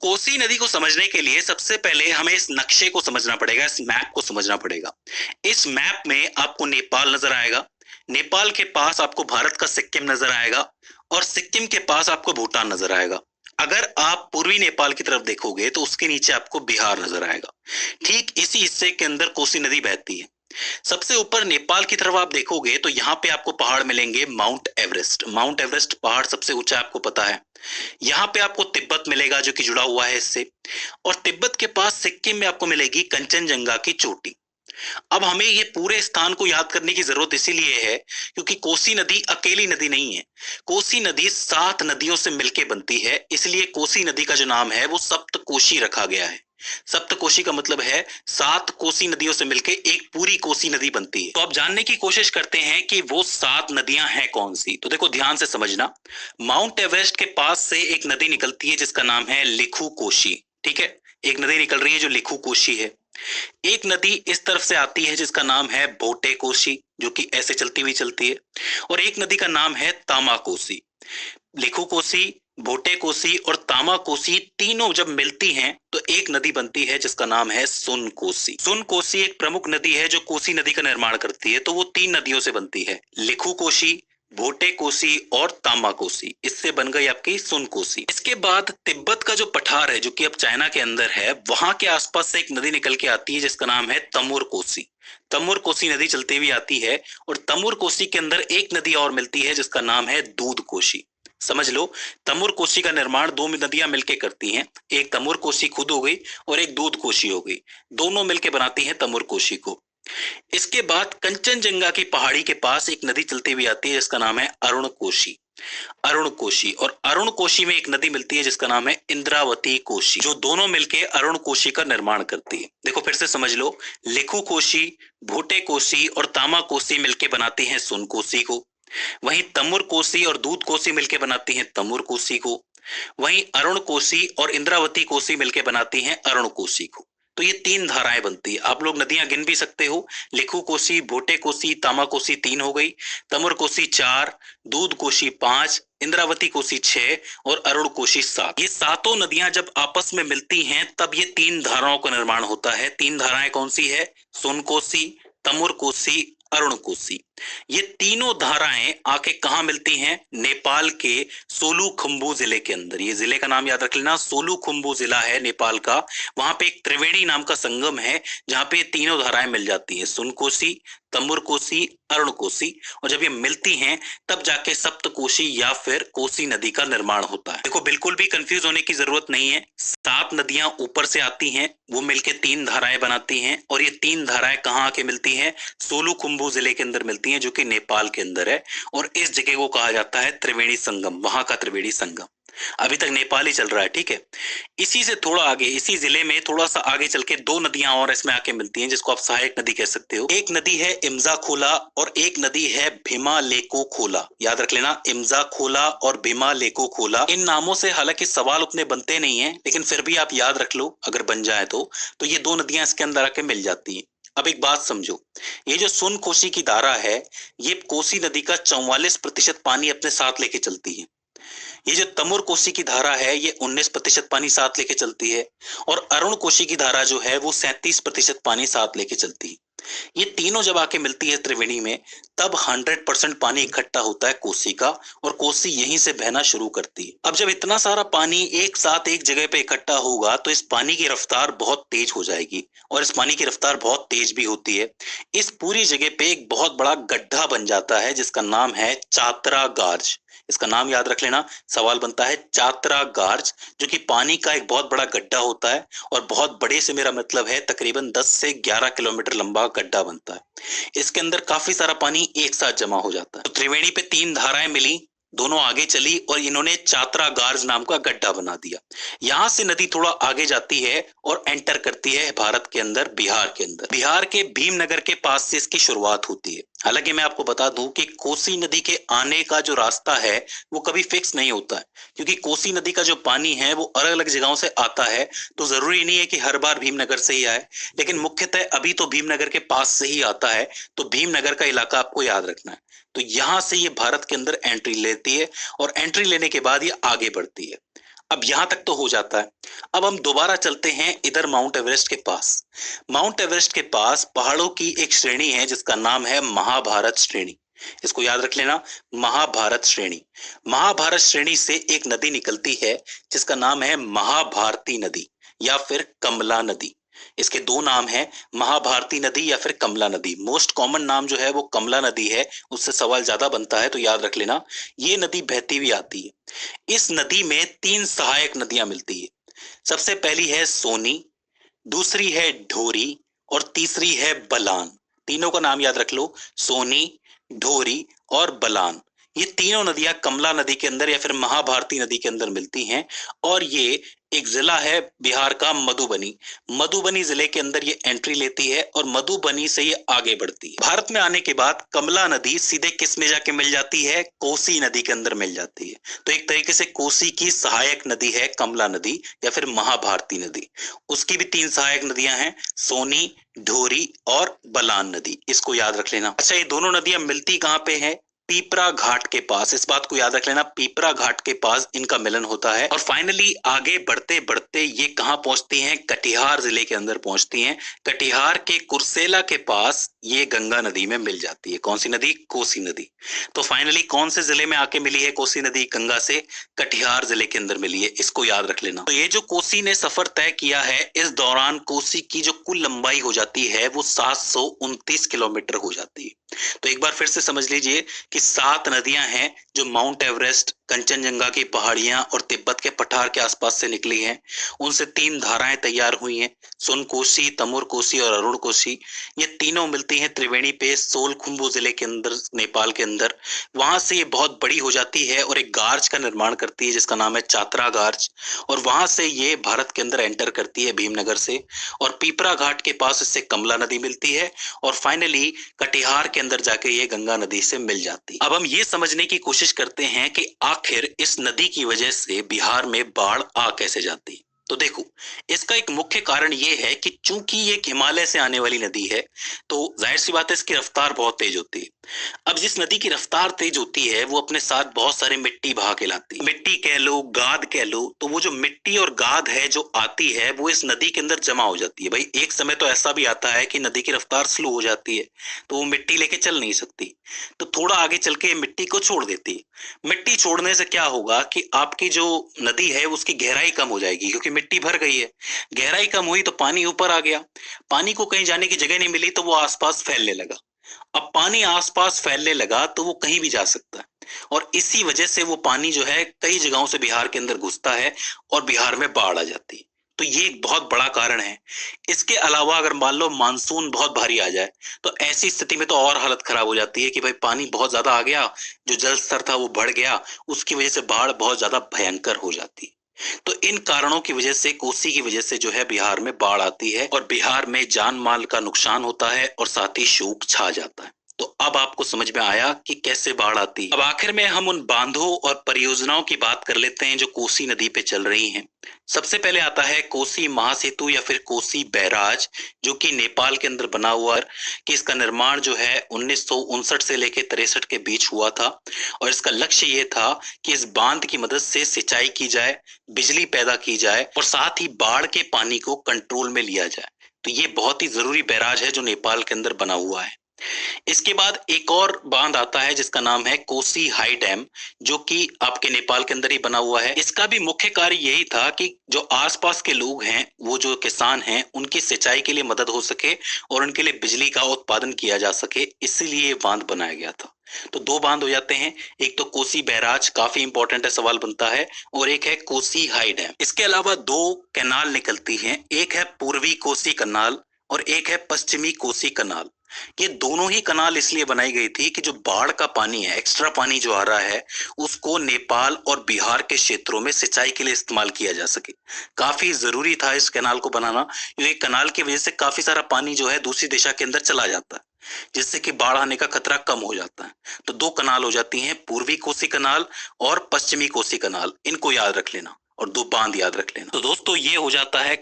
कोसी नदी को समझने के लिए सबसे पहले हमें इस नक्शे को समझना पड़ेगा, इस मैप को समझना पड़ेगा। इस मैप में आपको नेपाल नजर आएगा, नेपाल के पास आपको भारत का सिक्किम नजर आएगा और सिक्किम के पास आपको भूटान नजर आएगा। अगर आप पूर्वी नेपाल की तरफ देखोगे तो उसके नीचे आपको बिहार नजर आएगा। ठीक इसी हिस्से के अंदर कोसी नदी बहती है। सबसे ऊपर नेपाल की तरफ आप देखोगे तो यहाँ पे आपको पहाड़ मिलेंगे माउंट एवरेस्ट। माउंट एवरेस्ट पहाड़ सबसे ऊंचा आपको पता है। यहाँ पे आपको तिब्बत मिलेगा जो कि जुड़ा हुआ है इससे, और तिब्बत के पास सिक्किम में आपको मिलेगी कंचनजंगा की चोटी। अब हमें ये पूरे स्थान को याद करने की जरूरत इसीलिए है क्योंकि कोसी नदी अकेली नदी नहीं है। कोसी नदी 7 नदियों से मिलकर बनती है, इसलिए कोसी नदी का जो नाम है वो सप्तकोशी रखा गया है। सप्तकोशी का मतलब है 7 कोसी नदियों से मिलकर एक पूरी कोसी नदी बनती है। तो अब जानने की कोशिश करते हैं कि वो 7 नदियां हैं कौन सी। तो देखो ध्यान से समझना, माउंट एवरेस्ट के पास से एक नदी निकलती है जिसका नाम है लिखू कोशी। ठीक है, एक नदी निकल रही है जो लिखू कोशी है। एक नदी इस तरफ से आती है जिसका नाम है बोटे कोसी, जो कि ऐसे चलती हुई चलती है, और एक नदी का नाम है तामा कोसी। लिखू कोसी, भोटे कोसी और तामा कोसी तीनों जब मिलती हैं तो एक नदी बनती है जिसका नाम है सुन कोसी। सुन कोसी एक प्रमुख नदी है जो कोसी नदी का निर्माण करती है। तो वो 3 नदियों से बनती है, लिखू कोसी, भोटे कोसी और तामा कोसी। इससे बन गई आपकी सुन कोसी। इसके बाद तिब्बत का जो पठार है जो कि अब चाइना के अंदर है, वहां के आसपास से एक नदी निकल के आती है जिसका नाम है तमुर कोसी। तमुर कोसी नदी चलती हुई आती है और तमुर कोसी के अंदर एक नदी और मिलती है जिसका नाम है दूध कोसी। समझ लो, तमुर कोसी का निर्माण 2 नदियां मिलकर करती हैं। एक तमुर कोसी खुद हो गई और एक दूध कोसी हो गई, दोनों मिलकर बनाती हैं तमुर कोसी को। इसके बाद कंचनजंगा की पहाड़ी के पास एक नदी चलती हुई आती है जिसका नाम है अरुण कोशी। अरुण कोशी, और अरुण कोशी में एक नदी मिलती है जिसका नाम है इंद्रावती कोशी, जो दोनों मिलके अरुण कोशी का निर्माण करती है। देखो फिर से समझ लो, लिखू कोशी, भोटे कोसी और तामा कोसी मिलके बनाती हैं सुन कोसी को। वहीं तमुर कोसी और दूध कोसी मिलके बनाती हैं तमुर कोसी को। वहीं अरुण कोसी और इंद्रावती कोसी मिलके बनाती हैं अरुण कोसी को। तो ये 3 धाराएं बनती है। आप लोग नदियां गिन भी सकते हो, लिखू कोसी, भोटे कोसी, तामा कोसी 3 हो गई, तमुर कोसी 4, दूध कोसी 5, इंद्रावती कोसी 6 और अरुण कोसी 7। ये सातों नदियां जब आपस में मिलती हैं तब ये 3 धाराओं का निर्माण होता है। 3 धाराएं कौन सी है? सोन कोसी, तमुर कोसी, अरुण कोसी। ये तीनों धाराएं आके कहां मिलती हैं? नेपाल के सोलुखुंबु जिले के अंदर। ये जिले का नाम याद रख लेना, सोलुखुंबु जिला है नेपाल का। वहां पे एक त्रिवेणी नाम का संगम है जहां पे तीनों धाराएं मिल जाती हैं, सुन कोसी, तमुर कोसी, अरुण कोसी। और जब ये मिलती हैं तब जाके सप्तकोशी या फिर कोसी नदी का निर्माण होता है। देखो बिल्कुल भी कंफ्यूज होने की जरूरत नहीं है। 7 नदियां ऊपर से आती हैं, वो मिलके 3 धाराएं बनाती हैं, और ये 3 धाराएं कहाँ आके मिलती हैं? सोलुखुंबु जिले के अंदर मिलती हैं जो कि नेपाल के अंदर है। और इस जगह को कहा जाता है त्रिवेणी संगम, वहां का त्रिवेणी संगम। अभी तक नेपाल ही चल रहा है, ठीक है। इसी से थोड़ा आगे, इसी जिले में थोड़ा सा आगे चल के 2 नदियां और इसमें आके मिलती हैं जिसको आप सहायक नदी कह सकते हो। एक नदी है इम्जा खोला और एक नदी है भीमा लेको खोला। याद रख लेना, इम्जा खोला और भीमा लेको खोला। इन नामों से हालांकि सवाल उतने बनते नहीं है, लेकिन फिर भी आप याद रख लो अगर बन जाए तो ये 2 नदियां इसके अंदर आके मिल जाती हैं। अब एक बात समझो, ये जो सुन कोसी की धारा है, ये कोसी नदी का 44% पानी अपने साथ लेके चलती है। ये जो तमुर कोसी की धारा है ये 19% पानी साथ लेके चलती है, और अरुण कोसी की धारा जो है वो 37% पानी साथ लेके चलती है। ये तीनों जब आके मिलती है त्रिवेणी में, तब 100% पानी इकट्ठा होता है कोसी का, और कोसी यहीं से बहना शुरू करती है। अब जब इतना सारा पानी एक साथ एक जगह पे इकट्ठा होगा तो इस पानी की रफ्तार बहुत तेज हो जाएगी, और इस पानी की रफ्तार बहुत तेज भी होती है। इस पूरी जगह पे एक बहुत बड़ा गड्ढा बन जाता है जिसका नाम है चातरा गार्ज। इसका नाम याद रख लेना। सवाल बनता है चातरा गार्ज, जो कि पानी का एक बहुत बड़ा गड्ढा होता है, और बहुत बड़े से मेरा मतलब है तकरीबन 10 से 11 किलोमीटर लंबा गड्ढा बनता है। इसके अंदर काफी सारा पानी एक साथ जमा हो जाता है। तो त्रिवेणी पे 3 धाराएं मिली, दोनों आगे चली और इन्होंने चातरा गार्ज नाम का गड्ढा बना दिया। यहां से नदी थोड़ा आगे जाती है और एंटर करती है भारत के अंदर, बिहार के अंदर। बिहार के भीमनगर के पास से इसकी शुरुआत होती है। हालांकि मैं आपको बता दूं कि कोसी नदी के आने का जो रास्ता है वो कभी फिक्स नहीं होता है, क्योंकि कोसी नदी का जो पानी है वो अलग अलग जगहों से आता है। तो जरूरी नहीं है कि हर बार भीमनगर से ही आए, लेकिन मुख्यतः अभी तो भीमनगर के पास से ही आता है। तो भीमनगर का इलाका आपको याद रखना है। तो यहां से ये भारत के अंदर एंट्री लेती है, और एंट्री लेने के बाद ये आगे बढ़ती है। अब यहां तक तो हो जाता है। अब हम दोबारा चलते हैं इधर माउंट एवरेस्ट के पास। माउंट एवरेस्ट के पास पहाड़ों की एक श्रेणी है जिसका नाम है महाभारत श्रेणी। इसको याद रख लेना, महाभारत श्रेणी। महाभारत श्रेणी से एक नदी निकलती है जिसका नाम है महाभारती नदी या फिर कमला नदी। इसके दो नाम हैं, महाभारती नदी या फिर कमला नदी। मोस्ट कॉमन नाम जो है वो कमला नदी है, उससे सवाल ज्यादा बनता है तो याद रख लेना। ये नदी बहती हुई आती है। इस नदी में तीन सहायक नदियां मिलती है। सबसे पहली है सोनी, दूसरी है ढोरी और तीसरी है बलान। तीनों का नाम याद रख लो, सोनी, ढोरी और बलान। ये तीनों नदियां कमला नदी के अंदर या फिर महाभारती नदी के अंदर मिलती हैं और ये एक जिला है बिहार का मधुबनी। मधुबनी जिले के अंदर ये एंट्री लेती है और मधुबनी से ये आगे बढ़ती है। भारत में आने के बाद कमला नदी सीधे किस में जाके मिल जाती है? कोसी नदी के अंदर मिल जाती है। तो एक तरीके से कोसी की सहायक नदी है कमला नदी या फिर महाभारती नदी। उसकी भी तीन सहायक नदियां हैं, सोनी, ढोरी और बलान नदी। इसको याद रख लेना। अच्छा, ये दोनों नदियां मिलती कहां पे है? पीपरा घाट के पास। इस बात को याद रख लेना, पीपरा घाट के पास इनका मिलन होता है। और फाइनली आगे बढ़ते बढ़ते ये कहां पहुंचती हैं? कटिहार जिले के अंदर पहुंचती हैं। कटिहार के कुर्सेला के पास ये गंगा नदी में मिल जाती है। कौन सी नदी? कोसी नदी। तो फाइनली कौन से जिले में आके मिली है कोसी नदी गंगा से? कटिहार जिले के अंदर मिली है। इसको याद रख लेना। तो ये जो कोसी ने सफर तय किया है, इस दौरान कोसी की जो कुल लंबाई हो जाती है वो 729 किलोमीटर हो जाती है। तो एक बार फिर से समझ लीजिए कि 7 नदियां हैं जो माउंट एवरेस्ट, कंचनजंगा की पहाड़ियां और तिब्बत के पठार के आसपास से निकली हैं। उनसे 3 धाराएं तैयार हुई हैं, सुन कोसी, तमुर कोसी और अरुण कोसी। ये तीनों मिलती हैं त्रिवेणी पे सोलखुंबू जिले के अंदर, नेपाल के अंदर। वहां से ये बहुत बड़ी हो जाती है और एक गार्ज का निर्माण करती है जिसका नाम है चातरा गार्ज। और वहां से ये भारत के अंदर एंटर करती है भीमनगर से। और पीपरा घाट के पास इससे कमला नदी मिलती है और फाइनली कटिहार के अंदर जाके ये गंगा नदी से मिल जाती है। अब हम ये समझने की कोशिश करते हैं कि आखिर इस नदी की वजह से बिहार में बाढ़ आ कैसे जाती है। तो देखो, इसका एक मुख्य कारण ये है कि चूंकि ये हिमालय से आने वाली नदी है तो जाहिर सी बात है इसकी रफ्तार बहुत तेज होती है। अब जिस नदी की रफ्तार तेज होती है वो अपने साथ बहुत सारे मिट्टी बहा के लाती है। मिट्टी कह लो, गाद कह लो, तो वो जो मिट्टी और गाद है जो आती है वो इस नदी के अंदर जमा हो जाती है। भाई एक समय तो ऐसा भी आता है कि नदी की रफ्तार स्लो हो जाती है तो वो मिट्टी लेके चल नहीं सकती, तो थोड़ा आगे चल के मिट्टी को छोड़ देती है। मिट्टी छोड़ने से क्या होगा कि आपकी जो नदी है उसकी गहराई कम हो जाएगी, क्योंकि मिट्टी भर गई है। गहराई कम हुई तो पानी ऊपर आ गया, पानी को कहीं जाने की जगह नहीं मिली तो वो आसपास फैलने लगा। अब पानी आसपास फैलने लगा तो वो कहीं भी जा सकता है और इसी वजह से वो पानी जो है कई जगहों से बिहार के अंदर घुसता है और बिहार में बाढ़ आ जाती है। तो ये एक बहुत बड़ा कारण है। इसके अलावा अगर मान लो मानसून बहुत भारी आ जाए तो ऐसी स्थिति में तो और हालत खराब हो जाती है कि भाई पानी बहुत ज्यादा आ गया, जो जल स्तर था वो बढ़ गया, उसकी वजह से बाढ़ बहुत ज्यादा भयंकर हो जाती है। तो इन कारणों की वजह से, कोसी की वजह से जो है बिहार में बाढ़ आती है और बिहार में जान माल का नुकसान होता है और साथ ही शोक छा जाता है। तो अब आपको समझ में आया कि कैसे बाढ़ आती है। अब आखिर में हम उन बांधों और परियोजनाओं की बात कर लेते हैं जो कोसी नदी पे चल रही हैं। सबसे पहले आता है कोसी महासेतु या फिर कोसी बैराज, जो कि नेपाल के अंदर बना हुआ है। कि इसका निर्माण जो है 1959 से लेकर 63 के बीच हुआ था और इसका लक्ष्य ये था कि इस बांध की मदद से सिंचाई की जाए, बिजली पैदा की जाए और साथ ही बाढ़ के पानी को कंट्रोल में लिया जाए। तो ये बहुत ही जरूरी बैराज है जो नेपाल के अंदर बना हुआ है। इसके बाद एक और बांध आता है जिसका नाम है कोसी हाई डैम, जो कि आपके नेपाल के अंदर ही बना हुआ है। इसका भी मुख्य कार्य यही था कि जो आसपास के लोग हैं, वो जो किसान हैं, उनकी सिंचाई के लिए मदद हो सके और उनके लिए बिजली का उत्पादन किया जा सके, इसीलिए बांध बनाया गया था। तो 2 बांध हो जाते हैं, एक तो कोसी बैराज काफी इंपॉर्टेंट है, सवाल बनता है, और एक है कोसी हाई डैम। इसके अलावा 2 कैनाल निकलती हैं, एक है पूर्वी कोसी कनाल और एक है पश्चिमी कोसी कनाल। ये दोनों ही कनाल इसलिए बनाई गई थी कि जो बाढ़ का पानी है, एक्स्ट्रा पानी जो आ रहा है, उसको नेपाल और बिहार के क्षेत्रों में सिंचाई के लिए इस्तेमाल किया जा सके। काफी जरूरी था इस कैनाल को बनाना, क्योंकि कैनाल की वजह से काफी सारा पानी जो है दूसरी दिशा के अंदर चला जाता है, जिससे कि बाढ़ आने का खतरा कम हो जाता है। तो 2 कनाल हो जाती हैं, पूर्वी कोसी कनाल और पश्चिमी कोसी कनाल। इनको याद रख लेना और 2 बांध याद रख लेना। तो दोस्तों ये हो जाता है